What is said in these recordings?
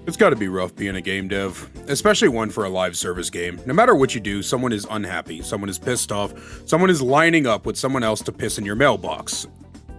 It's gotta be rough being a game dev, especially one for a live service game. No matter what you do, someone is unhappy, someone is pissed off, someone is lining up with someone else to piss in your mailbox.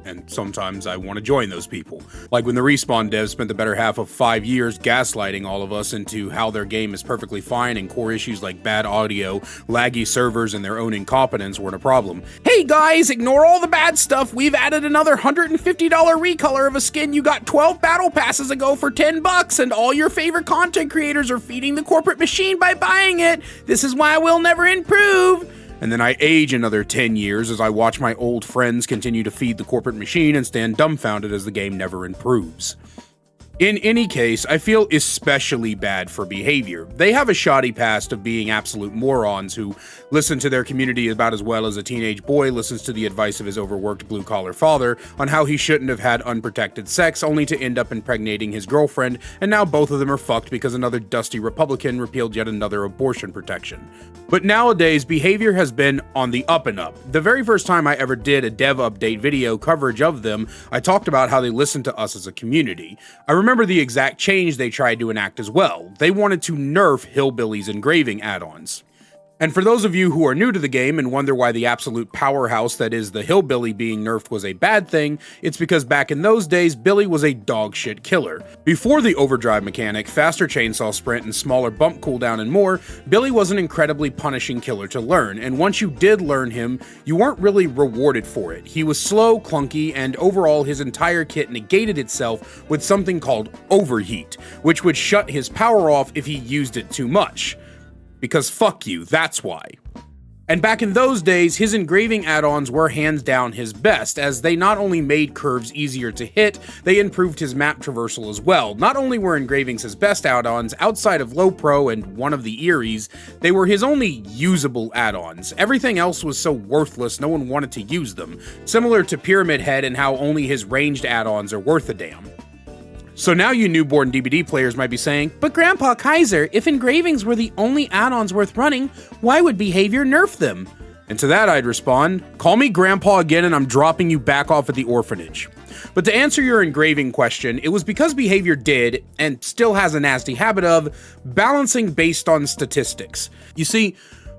And sometimes I want to join those people. Like when the Respawn devs spent the better half of 5 years gaslighting all of us into how their game is perfectly fine and core issues like bad audio, laggy servers, and their own incompetence weren't a problem. Hey guys, ignore all the bad stuff. We've added another $150 recolor of a skin you got 12 battle passes ago for $10, and all your favorite content creators are feeding the corporate machine by buying it. This is why we'll never improve. And then I age another 10 years as I watch my old friends continue to feed the corporate machine and stand dumbfounded as the game never improves. In any case, I feel especially bad for Behavior. They have a shoddy past of being absolute morons who listen to their community about as well as a teenage boy listens to the advice of his overworked blue-collar father on how he shouldn't have had unprotected sex only to end up impregnating his girlfriend, and now both of them are fucked because another dusty Republican repealed yet another abortion protection. But nowadays, Behavior has been on the up and up. The very first time I ever did a dev update video coverage of them, I talked about how they listen to us as a community. I remember the exact change they tried to enact as well. They wanted to nerf Hillbilly's engraving add-ons. And for those of you who are new to the game and wonder why the absolute powerhouse that is the Hillbilly being nerfed was a bad thing, it's because back in those days, Billy was a dogshit killer. Before the overdrive mechanic, faster chainsaw sprint, and smaller bump cooldown and more, Billy was an incredibly punishing killer to learn, and once you did learn him, you weren't really rewarded for it. He was slow, clunky, and overall his entire kit negated itself with something called overheat, which would shut his power off if he used it too much. Because fuck you, that's why. And back in those days, his engraving add-ons were hands down his best, as they not only made curves easier to hit, they improved his map traversal as well. Not only were engravings his best add-ons, outside of Low Pro and one of the Eries, they were his only usable add-ons. Everything else was so worthless no one wanted to use them, similar to Pyramid Head and how only his ranged add-ons are worth a damn. So now you newborn DBD players might be saying, but Grandpa Kaiser, if engravings were the only add-ons worth running, why would Behavior nerf them? And to that I'd respond, call me Grandpa again and I'm dropping you back off at the orphanage. But to answer your engraving question, it was because Behavior did, and still has a nasty habit of, balancing based on statistics. You see,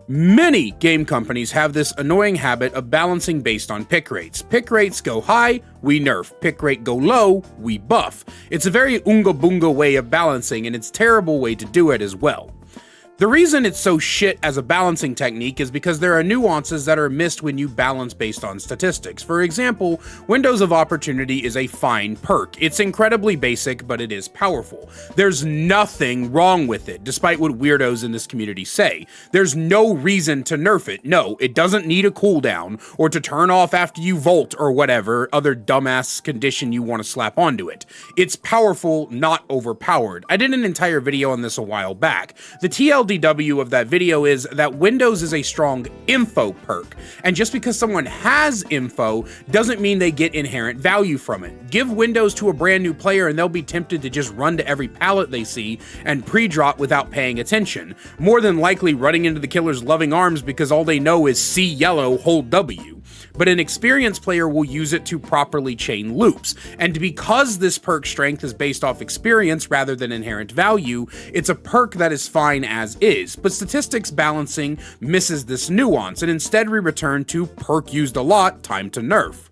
many game companies have this annoying habit of balancing based on pick rates. Pick rates go high, we nerf. Pick rate go low, we buff. It's a very unga boonga way of balancing, and it's a terrible way to do it as well. The reason it's so shit as a balancing technique is because there are nuances that are missed when you balance based on statistics. For example, Windows of Opportunity is a fine perk. It's incredibly basic, but it is powerful. There's nothing wrong with it, despite what weirdos in this community say. There's no reason to nerf it. No, it doesn't need a cooldown, or to turn off after you volt, or whatever other dumbass condition you want to slap onto it. It's powerful, not overpowered. I did an entire video on this a while back. The TLDW of that video is that Windows is a strong info perk, and just because someone has info doesn't mean they get inherent value from it. Give Windows to a brand new player and they'll be tempted to just run to every pallet they see and pre-drop without paying attention, more than likely running into the killer's loving arms because all they know is see yellow, hold W. But an experienced player will use it to properly chain loops, and because this perk strength is based off experience rather than inherent value, it's a perk that is fine as is, but statistics balancing misses this nuance, and instead we return to perk used a lot, time to nerf.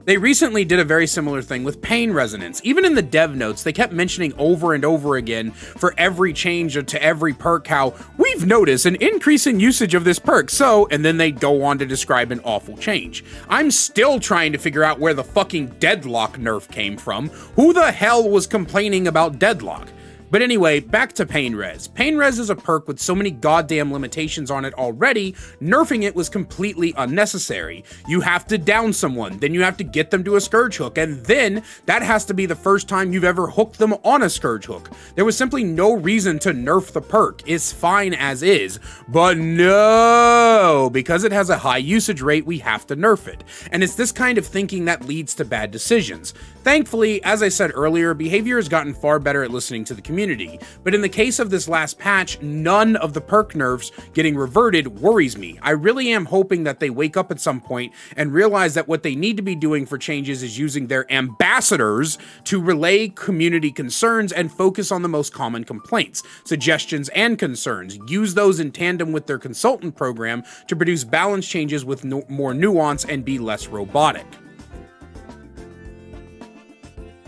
They recently did a very similar thing with pain resonance. Even in the dev notes, they kept mentioning over and over again for every change to every perk how we've noticed an increase in usage of this perk, so, and then they go on to describe an awful change. I'm still trying to figure out where the fucking deadlock nerf came from. Who the hell was complaining about deadlock? But anyway, back to Pain Res. Pain Res is a perk with so many goddamn limitations on it already, nerfing it was completely unnecessary. You have to down someone, then you have to get them to a Scourge Hook, and then that has to be the first time you've ever hooked them on a Scourge Hook. There was simply no reason to nerf the perk. It's fine as is. But no, because it has a high usage rate, we have to nerf it. And it's this kind of thinking that leads to bad decisions. Thankfully, as I said earlier, Behavior has gotten far better at listening to the community, community. But in the case of this last patch, none of the perk nerfs getting reverted worries me. I really am hoping that they wake up at some point and realize that what they need to be doing for changes is using their ambassadors to relay community concerns and focus on the most common complaints, suggestions, and concerns. Use those in tandem with their consultant program to produce balance changes with more nuance and be less robotic.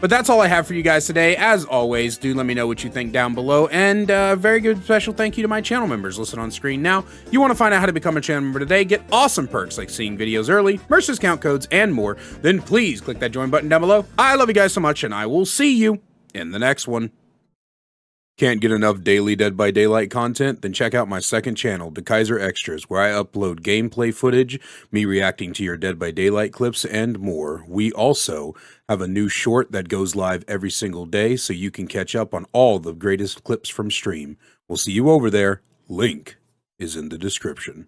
But that's all I have for you guys today. As always, do let me know what you think down below. And a very good special thank you to my channel members listed on screen now. You want to find out how to become a channel member today, get awesome perks like seeing videos early, merch discount codes, and more, then please click that join button down below. I love you guys so much, and I will see you in the next one. Can't get enough daily Dead by Daylight content? Then check out my second channel, The Kaiser Extras, where I upload gameplay footage, me reacting to your Dead by Daylight clips, and more. We also have a new short that goes live every single day, so you can catch up on all the greatest clips from stream. We'll see you over there. Link is in the description.